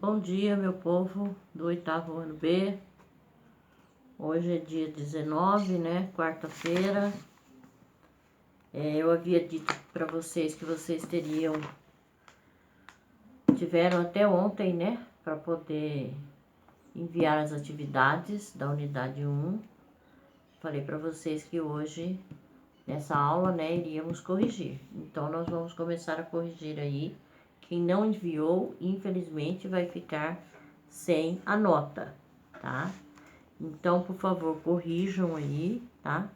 Bom dia, meu povo do oitavo ano B. Hoje é dia 19, né? Quarta-feira. Eu havia dito para vocês que vocês tiveram até ontem, né? Para poder enviar as atividades da unidade 1. Falei para vocês que hoje, nessa aula, né, iríamos corrigir. Então, nós vamos começar a corrigir aí. Quem não enviou, infelizmente, vai ficar sem a nota, tá? Então, por favor, corrijam aí, tá?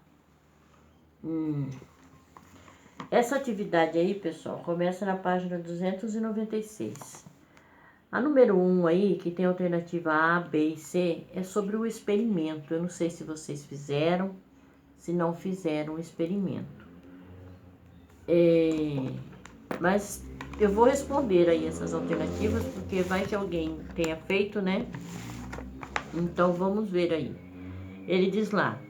Essa atividade aí, pessoal, começa na página 296. A número 1 aí, que tem a alternativa A, B e C, é sobre o experimento. Eu não sei se vocês fizeram, se não fizeram o experimento. Mas eu vou responder aí essas alternativas, porque vai que alguém tenha feito, né? Então, vamos ver aí. Ele diz lá: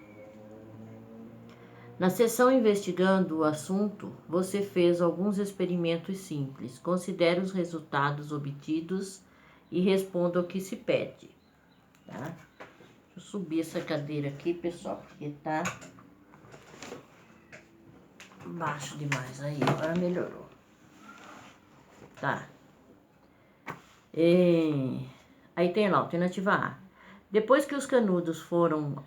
na seção investigando o assunto, você fez alguns experimentos simples. Considere os resultados obtidos e responda o que se pede. Tá? Deixa eu subir essa cadeira aqui, pessoal, porque tá baixo demais. Aí, agora melhorou. Tá. Aí tem lá, alternativa A. Depois que os canudos foram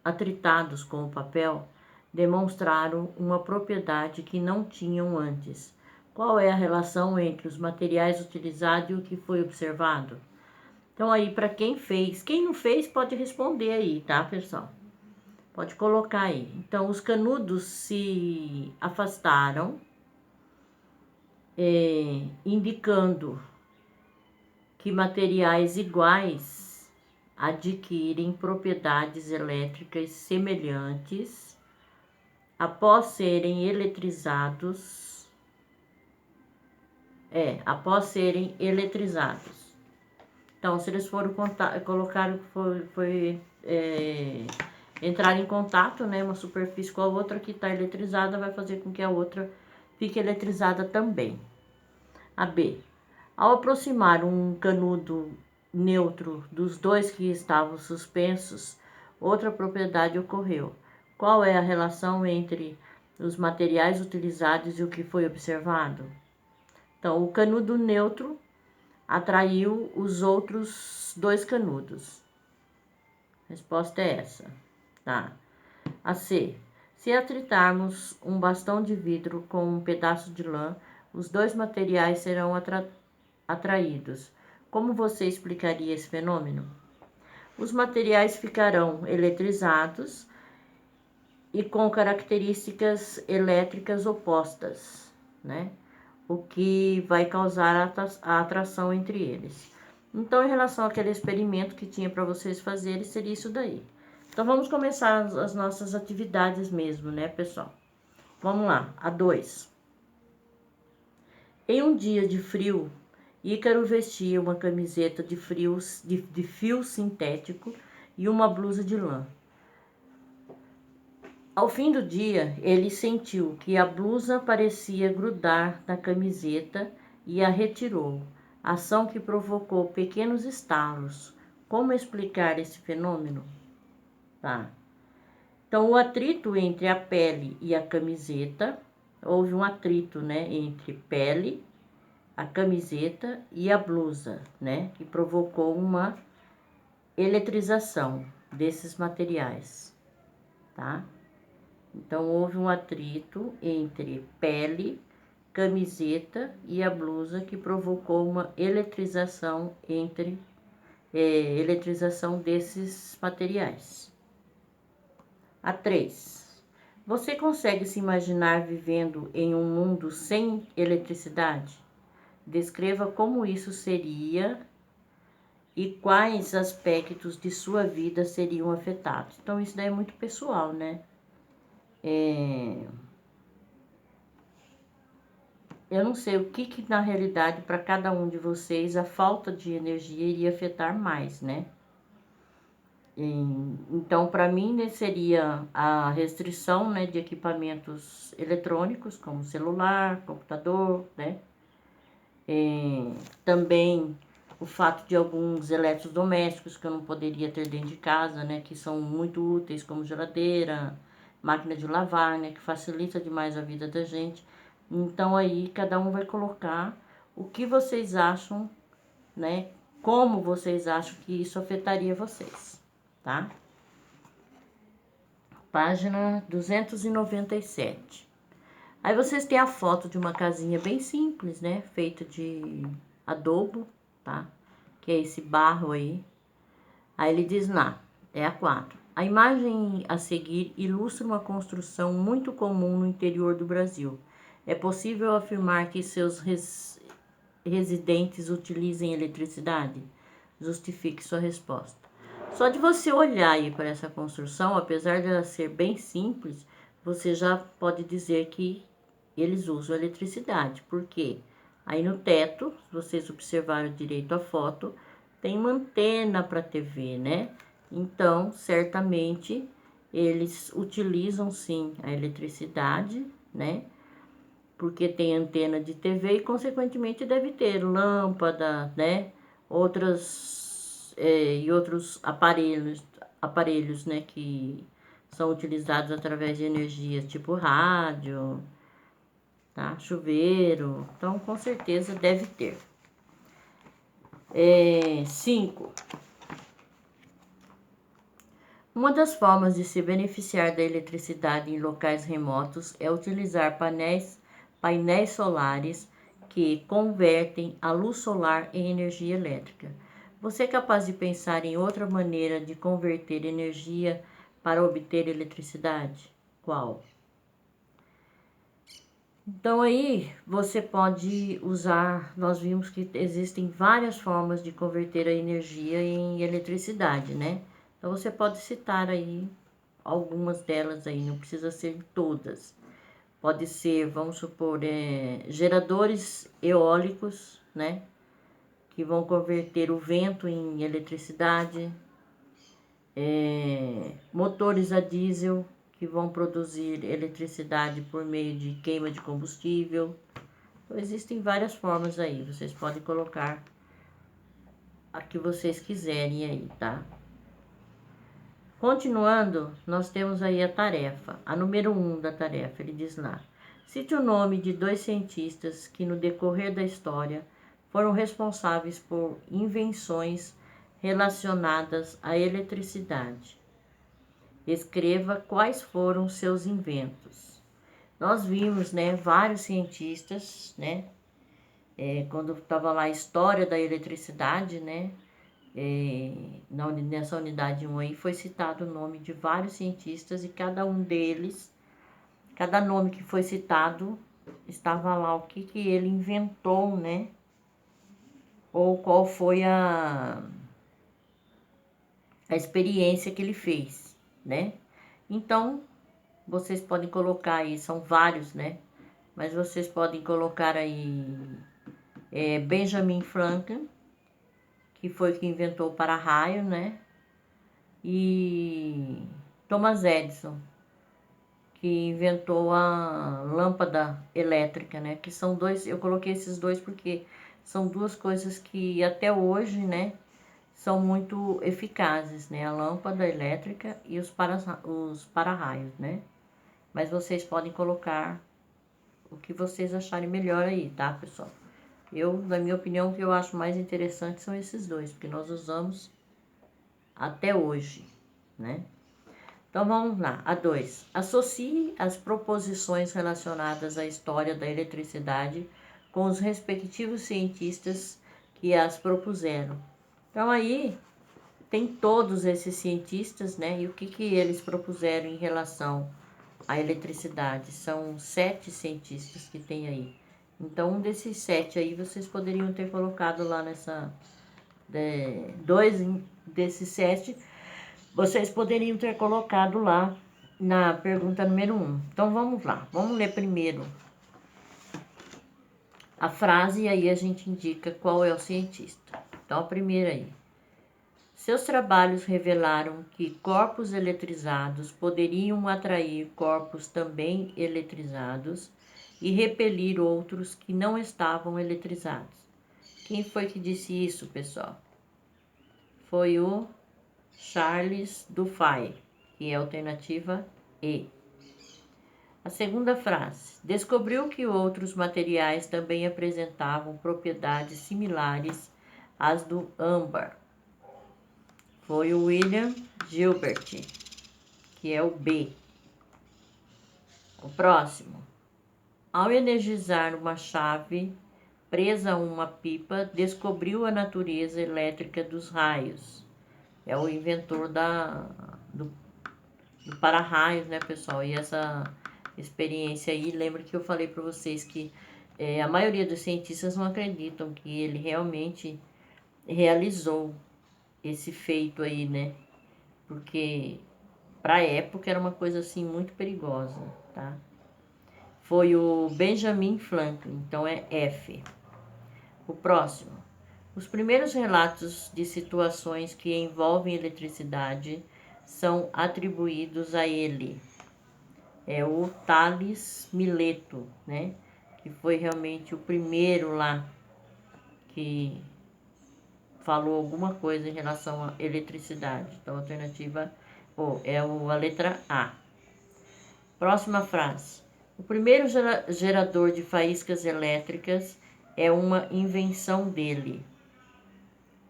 atritados com o papel, demonstraram uma propriedade que não tinham antes. Qual é a relação entre os materiais utilizados e o que foi observado? Então, aí, para quem fez, quem não fez pode responder aí, tá, pessoal? Pode colocar aí. Então, os canudos se afastaram, indicando que materiais iguais adquirem propriedades elétricas semelhantes após serem eletrizados. Então, se eles foram entrar em contato, né, uma superfície com a outra que está eletrizada, vai fazer com que a outra fique eletrizada também. A B. Ao aproximar um canudo neutro dos dois que estavam suspensos, outra propriedade ocorreu. Qual é a relação entre os materiais utilizados e o que foi observado? Então, o canudo neutro atraiu os outros dois canudos. A resposta é essa, tá? A C. Se atritarmos um bastão de vidro com um pedaço de lã, os dois materiais serão atraídos. Como você explicaria esse fenômeno? Os materiais ficarão eletrizados e com características elétricas opostas, né? O que vai causar a atração entre eles. Então, em relação àquele experimento que tinha para vocês fazerem, seria isso daí. Então, vamos começar as nossas atividades mesmo, né, pessoal? Vamos lá, a 2. Em um dia de frio, Ícaro vestia uma camiseta de fio sintético e uma blusa de lã. Ao fim do dia, ele sentiu que a blusa parecia grudar na camiseta e a retirou, ação que provocou pequenos estalos. Como explicar esse fenômeno? Tá. Então, o atrito entre a pele e a camiseta, houve um atrito, né, entre pele, a camiseta e a blusa, né, que provocou uma eletrização desses materiais, tá? Então, houve um atrito entre pele, camiseta e a blusa que provocou uma eletrização eletrização desses materiais. A 3. Você consegue se imaginar vivendo em um mundo sem eletricidade? Descreva como isso seria e quais aspectos de sua vida seriam afetados. Então, isso daí é muito pessoal, né? Eu não sei o que na realidade, para cada um de vocês, a falta de energia iria afetar mais, né? Então, para mim, né, seria a restrição, né, de equipamentos eletrônicos, como celular, computador, né? Também o fato de alguns eletrodomésticos que eu não poderia ter dentro de casa, né, que são muito úteis, como geladeira, máquina de lavar, né, que facilita demais a vida da gente. Então aí cada um vai colocar o que vocês acham, né, como vocês acham que isso afetaria vocês, tá? Página 297. Aí vocês têm a foto de uma casinha bem simples, né, feita de adobo, tá? Que é esse barro aí. Aí ele diz lá, é a 4. A imagem a seguir ilustra uma construção muito comum no interior do Brasil. É possível afirmar que seus residentes utilizem eletricidade? Justifique sua resposta. Só de você olhar aí para essa construção, apesar de ela ser bem simples, você já pode dizer que eles usam eletricidade. Por quê? Aí no teto, se vocês observaram direito a foto, tem uma antena para TV, né? Então, certamente, eles utilizam sim a eletricidade, né? Porque tem antena de TV e, consequentemente, deve ter lâmpada, né? Outros aparelhos, né? Que são utilizados através de energia, tipo rádio, tá? Chuveiro. Então, com certeza, deve ter. 5. Uma das formas de se beneficiar da eletricidade em locais remotos é utilizar painéis solares que convertem a luz solar em energia elétrica. Você é capaz de pensar em outra maneira de converter energia para obter eletricidade? Qual? Então aí você pode usar, nós vimos que existem várias formas de converter a energia em eletricidade, né? Então você pode citar aí algumas delas aí, não precisa ser todas. Pode ser, vamos supor, geradores eólicos, né? Que vão converter o vento em eletricidade, motores a diesel, que vão produzir eletricidade por meio de queima de combustível. Então, existem várias formas aí, vocês podem colocar a que vocês quiserem aí, tá? Continuando, nós temos aí a tarefa, a número 1 da tarefa, ele diz lá: cite o nome de 2 cientistas que no decorrer da história foram responsáveis por invenções relacionadas à eletricidade. Escreva quais foram seus inventos. Nós vimos, né, vários cientistas, né, quando estava lá a história da eletricidade, né, nessa unidade 1 aí foi citado o nome de vários cientistas e cada um deles, cada nome que foi citado, estava lá o que ele inventou, né, ou qual foi a experiência que ele fez, né. Então, vocês podem colocar aí, são vários, né, mas vocês podem colocar aí Benjamin Franklin, que foi que inventou o para-raio, né? E Thomas Edison, que inventou a lâmpada elétrica, né? Que são dois, eu coloquei esses dois porque são duas coisas que até hoje, né, são muito eficazes, né? A lâmpada elétrica e os para-raios, né? Mas vocês podem colocar o que vocês acharem melhor aí, tá, pessoal? Na minha opinião, o que eu acho mais interessante são esses dois, porque nós usamos até hoje, né? Então vamos lá, a 2. Associe as proposições relacionadas à história da eletricidade com os respectivos cientistas que as propuseram. Então aí tem todos esses cientistas, né? E o que eles propuseram em relação à eletricidade? São 7 cientistas que tem aí. Então, um desses 7 aí, vocês poderiam ter colocado lá nessa... 2 desses 7, vocês poderiam ter colocado lá na pergunta número 1. Então, vamos lá. Vamos ler primeiro a frase e aí a gente indica qual é o cientista. Então, a primeira aí. Seus trabalhos revelaram que corpos eletrizados poderiam atrair corpos também eletrizados e repelir outros que não estavam eletrizados. Quem foi que disse isso, pessoal? Foi o Charles Dufay, que é a alternativa E. A segunda frase. Descobriu que outros materiais também apresentavam propriedades similares às do âmbar. Foi o William Gilbert, que é o B. O próximo. Ao energizar uma chave presa a uma pipa, descobriu a natureza elétrica dos raios. É o inventor do para-raios, né, pessoal? E essa experiência aí, lembra que eu falei para vocês que a maioria dos cientistas não acreditam que ele realmente realizou esse feito aí, né? Porque para a época era uma coisa assim muito perigosa, tá? Foi o Benjamin Franklin, então é F. O próximo. Os primeiros relatos de situações que envolvem eletricidade são atribuídos a ele. É o Tales Mileto, né? Que foi realmente o primeiro lá que falou alguma coisa em relação à eletricidade. Então, a alternativa é a letra A. Próxima frase. O primeiro gerador de faíscas elétricas é uma invenção dele.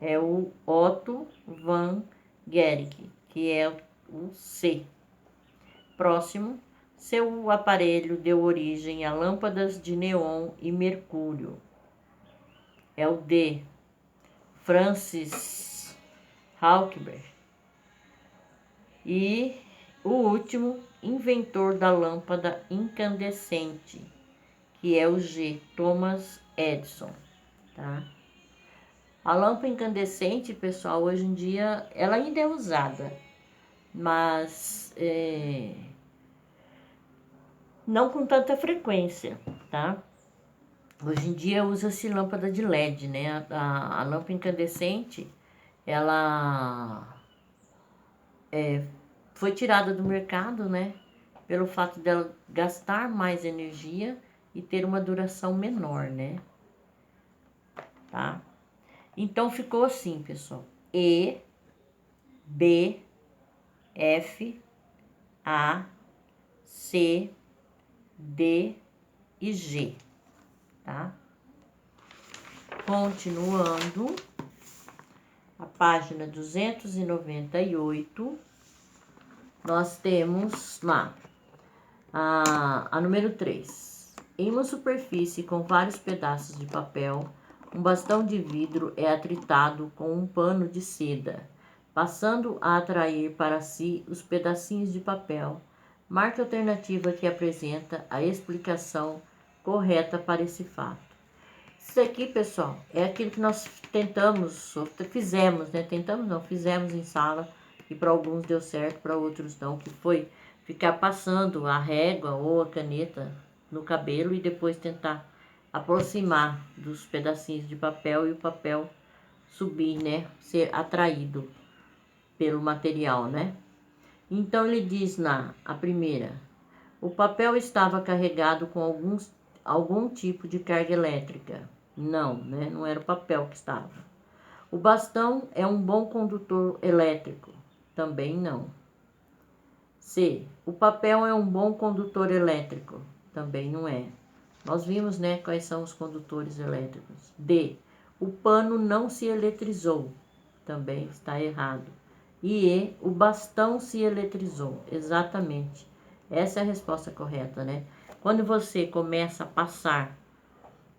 É o Otto van Guericke, que é o C. Próximo. Seu aparelho deu origem a lâmpadas de neon e mercúrio. É o D. Francis Hawkesbury. E o último, inventor da lâmpada incandescente, que é o G. Thomas Edison, tá? A lâmpada incandescente, pessoal, hoje em dia, ela ainda é usada, mas não com tanta frequência, tá? Hoje em dia usa-se lâmpada de LED, né? A lâmpada incandescente, ela foi tirada do mercado, né? Pelo fato dela gastar mais energia e ter uma duração menor, né? Tá? Então ficou assim, pessoal. E, B, F, A, C, D e G, tá? Continuando, a página 298, nós temos lá a número 3. Em uma superfície com vários pedaços de papel, um bastão de vidro é atritado com um pano de seda, passando a atrair para si os pedacinhos de papel. Marque a alternativa que apresenta a explicação correta para esse fato. Isso aqui, pessoal, é aquilo que nós fizemos, né? Fizemos em sala e para alguns deu certo, para outros não, que foi ficar passando a régua ou a caneta no cabelo e depois tentar aproximar dos pedacinhos de papel e o papel subir, né? Ser atraído pelo material, né? Então ele diz a primeira, o papel estava carregado com algum tipo de carga elétrica. Não, né? Não era o papel que estava. O bastão é um bom condutor elétrico. Também não. C. O papel é um bom condutor elétrico. Também não é. Nós vimos, né, quais são os condutores elétricos. D. O pano não se eletrizou. Também está errado. E E. O bastão se eletrizou. Exatamente. Essa é a resposta correta, né? Quando você começa a passar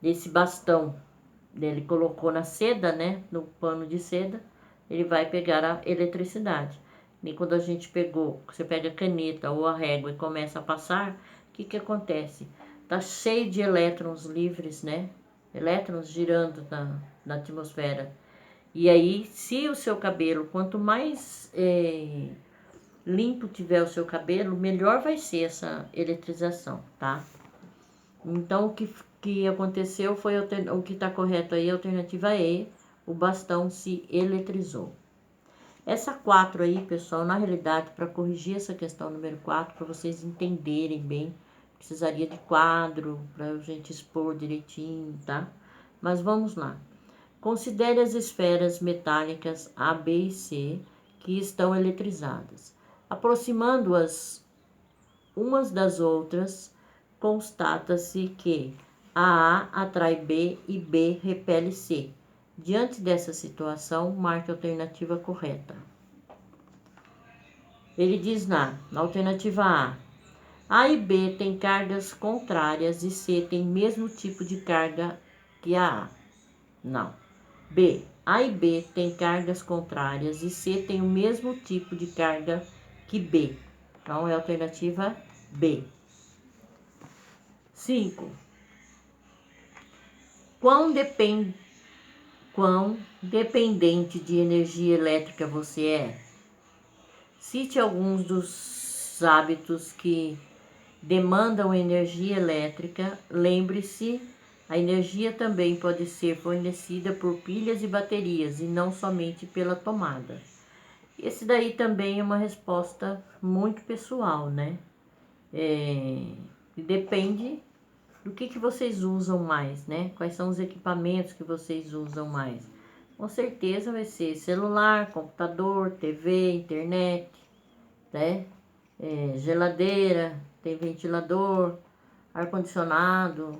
desse bastão, ele colocou na seda, né, no pano de seda, ele vai pegar a eletricidade. E quando a gente você pega a caneta ou a régua e começa a passar, o que acontece? Tá cheio de elétrons livres, né? Elétrons girando na atmosfera. E aí, se o seu cabelo, quanto mais limpo tiver o seu cabelo, melhor vai ser essa eletrização, tá? Então, o que aconteceu foi o que está correto aí, a alternativa E, o bastão se eletrizou. Essa 4 aí, pessoal, na realidade, para corrigir essa questão número 4, para vocês entenderem bem precisaria de quadro para a gente expor direitinho, tá? Mas vamos lá. Considere as esferas metálicas A, B e C que estão eletrizadas. Aproximando-as umas das outras, constata-se que a A atrai B e B repele C. Diante dessa situação, marque a alternativa correta. Ele diz na alternativa A e B têm cargas contrárias e C tem mesmo tipo de carga que a A. Não. B. A e B têm cargas contrárias e C tem o mesmo tipo de carga que B. Então, é a alternativa B. 5. Quão dependente de energia elétrica você é? Cite alguns dos hábitos que demandam energia elétrica. Lembre-se, a energia também pode ser fornecida por pilhas e baterias e não somente pela tomada. Esse daí também é uma resposta muito pessoal, né? Depende do que vocês usam mais, né? Quais são os equipamentos que vocês usam mais. Com certeza vai ser celular, computador, TV, internet, né? Geladeira, tem ventilador, ar-condicionado,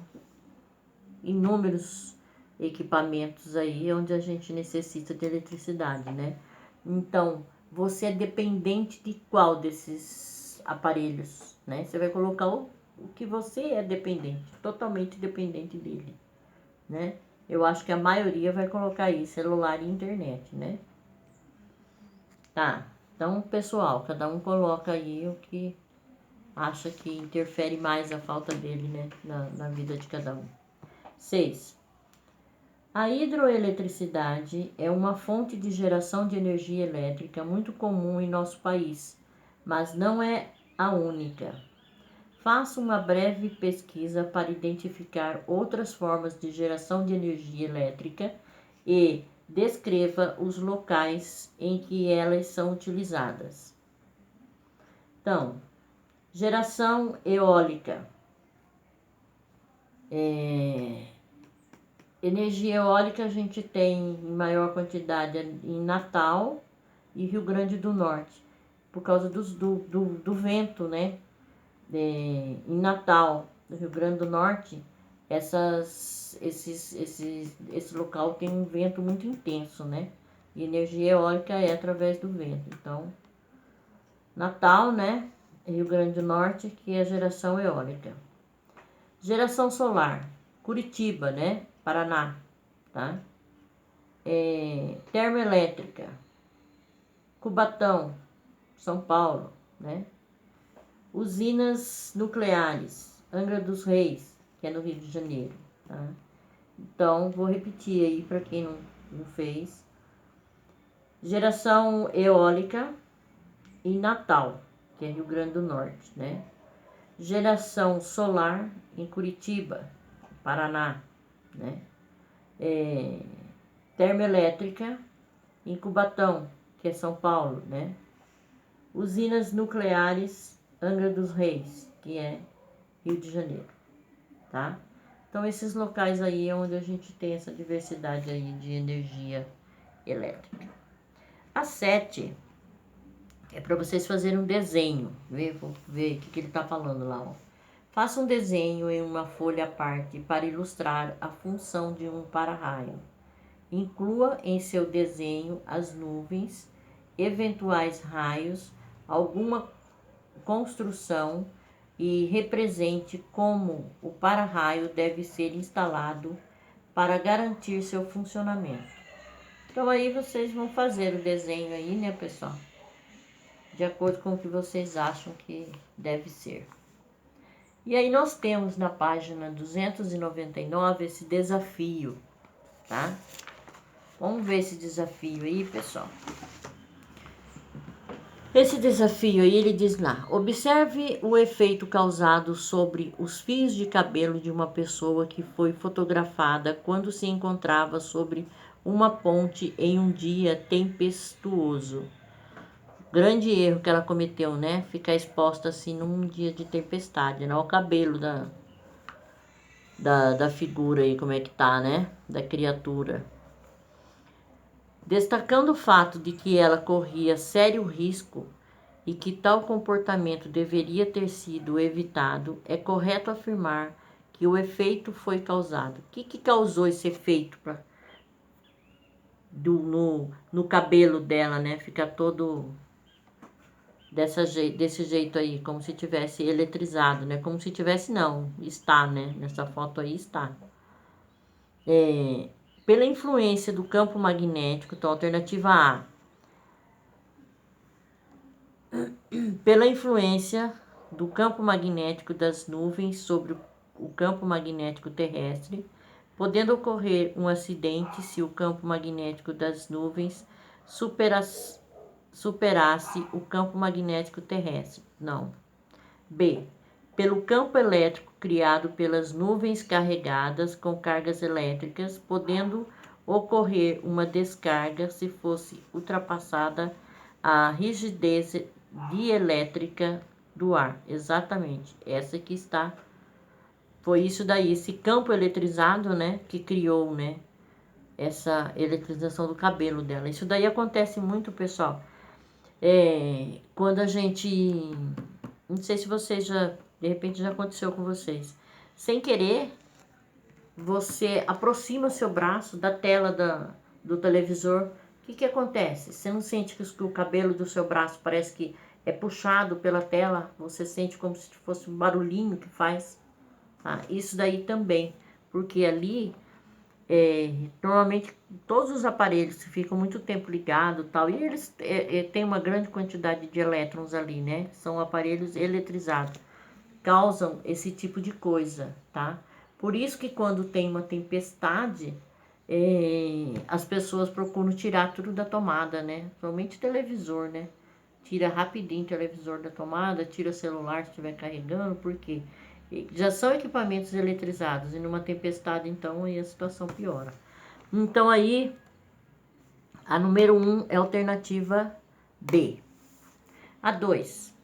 inúmeros equipamentos aí onde a gente necessita de eletricidade, né? Então, você é dependente de qual desses aparelhos, né? Você vai colocar o que você é dependente, totalmente dependente dele, né? Eu acho que a maioria vai colocar aí celular e internet, né? Tá, então, pessoal, cada um coloca aí o que acha que interfere mais a falta dele, né? Na vida de cada um. 6. A hidroeletricidade é uma fonte de geração de energia elétrica muito comum em nosso país, mas não é a única. Faça uma breve pesquisa para identificar outras formas de geração de energia elétrica e descreva os locais em que elas são utilizadas. Então, geração eólica. Energia eólica a gente tem em maior quantidade em Natal e Rio Grande do Norte, por causa do vento, né? Em Natal, no Rio Grande do Norte, esse local tem um vento muito intenso, né? E energia eólica é através do vento. Então, Natal, né? Rio Grande do Norte, que é a geração eólica. Geração solar, Curitiba, né? Paraná, tá? Termoelétrica, Cubatão, São Paulo, né? Usinas nucleares, Angra dos Reis, que é no Rio de Janeiro, tá? Então, vou repetir aí para quem não fez. Geração eólica em Natal, que é Rio Grande do Norte, né? Geração solar em Curitiba, Paraná, né? Termoelétrica em Cubatão, que é São Paulo, né? Usinas nucleares Angra dos Reis, que é Rio de Janeiro, tá? Então, esses locais aí é onde a gente tem essa diversidade aí de energia elétrica. A 7 é para vocês fazerem um desenho, vou ver o que ele tá falando lá, ó. Faça um desenho em uma folha à parte para ilustrar a função de um para-raio. Inclua em seu desenho as nuvens, eventuais raios, alguma construção e represente como o para-raio deve ser instalado para garantir seu funcionamento. Então aí vocês vão fazer o desenho aí, né, pessoal? De acordo com o que vocês acham que deve ser. E aí nós temos na página 299 esse desafio, tá? Vamos ver esse desafio aí, pessoal. Esse desafio aí, ele diz lá: observe o efeito causado sobre os fios de cabelo de uma pessoa que foi fotografada quando se encontrava sobre uma ponte em um dia tempestuoso. grande erro que ela cometeu, né? Ficar exposta assim num dia de tempestade, né? O cabelo da figura aí, como é que tá, né? Da criatura. Destacando o fato de que ela corria sério risco e que tal comportamento deveria ter sido evitado, é correto afirmar que o efeito foi causado. O que causou esse efeito no cabelo dela, né? Ficar todo desse jeito aí, como se tivesse eletrizado, né? Como se tivesse, não, está, né? Nessa foto aí está. Pela influência do campo magnético, então, alternativa A. Pela influência do campo magnético das nuvens sobre o campo magnético terrestre, podendo ocorrer um acidente se o campo magnético das nuvens superasse o campo magnético terrestre. Não. B. Pelo campo elétrico criado pelas nuvens carregadas com cargas elétricas, podendo ocorrer uma descarga se fosse ultrapassada a rigidez dielétrica do ar. Exatamente, essa que está. Foi isso daí, esse campo eletrizado, né, que criou, né, essa eletrização do cabelo dela. Isso daí acontece muito, pessoal. Quando a gente, não sei se vocês já, de repente já aconteceu com vocês, sem querer, você aproxima seu braço da tela do televisor. O que acontece? Você não sente que o cabelo do seu braço parece que é puxado pela tela? Você sente como se fosse um barulhinho que faz? Tá? Isso daí também, porque ali normalmente todos os aparelhos ficam muito tempo ligados tal, e eles têm uma grande quantidade de elétrons ali, né? São aparelhos eletrizados, causam esse tipo de coisa, tá? Por isso que quando tem uma tempestade, as pessoas procuram tirar tudo da tomada, né? Somente televisor, né? Tira rapidinho o televisor da tomada, tira o celular se estiver carregando, porque já são equipamentos eletrizados e numa tempestade, então, aí a situação piora. Então, aí, a número 1 é a alternativa B. A 2.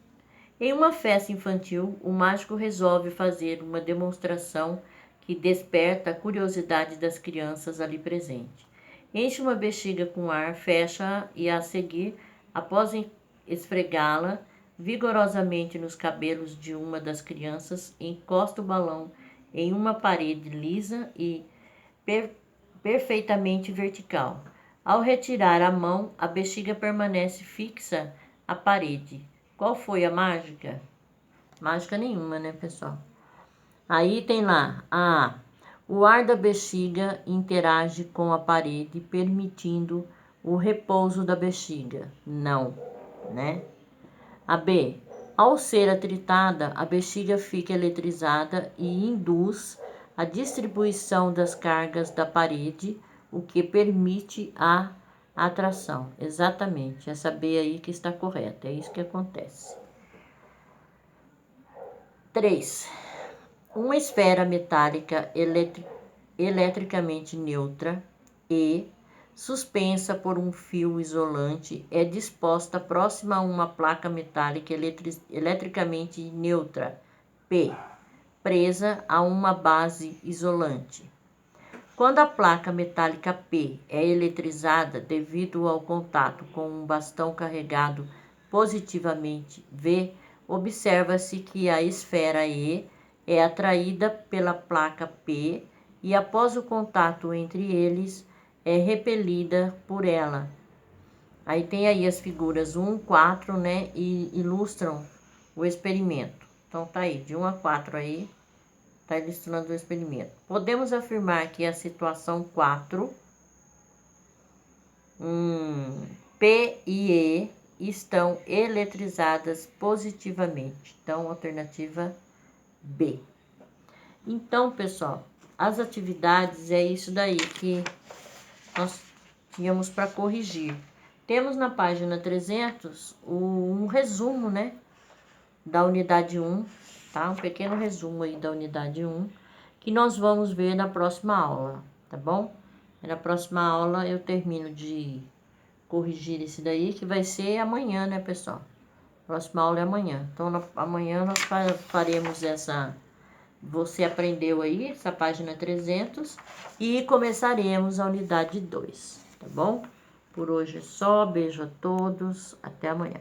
Em uma festa infantil, o mágico resolve fazer uma demonstração que desperta a curiosidade das crianças ali presentes. Enche uma bexiga com ar, fecha e a seguir, após esfregá-la vigorosamente nos cabelos de uma das crianças, encosta o balão em uma parede lisa e perfeitamente vertical. Ao retirar a mão, a bexiga permanece fixa à parede. Qual foi a mágica? Mágica nenhuma, né, pessoal? Aí tem lá, o ar da bexiga interage com a parede, permitindo o repouso da bexiga. Não, né? A B, ao ser atritada, a bexiga fica eletrizada e induz a distribuição das cargas da parede, o que permite a atração. Exatamente, essa B aí que está correta, é isso que acontece. 3. Uma esfera metálica eletricamente neutra e suspensa por um fio isolante é disposta próxima a uma placa metálica eletricamente neutra, P, presa a uma base isolante. Quando a placa metálica P é eletrizada devido ao contato com um bastão carregado positivamente V, observa-se que a esfera E é atraída pela placa P e, após o contato entre eles, é repelida por ela. Aí tem aí as figuras 1, 4, né, e ilustram o experimento. Então tá aí, de 1 a 4 aí, tá ilustrando o experimento. Podemos afirmar que a situação 4, P e E estão eletrizadas positivamente. Então, alternativa B. Então, pessoal, as atividades é isso daí que nós tínhamos para corrigir. Temos na página 300 um resumo, né, da unidade 1, tá? Um pequeno resumo aí da unidade 1, que nós vamos ver na próxima aula, tá bom? Na próxima aula eu termino de corrigir esse daí, que vai ser amanhã, né, pessoal? Próxima aula é amanhã. Então, amanhã nós faremos essa... Você aprendeu aí, essa página 300, e começaremos a unidade 2, tá bom? Por hoje é só, beijo a todos, até amanhã.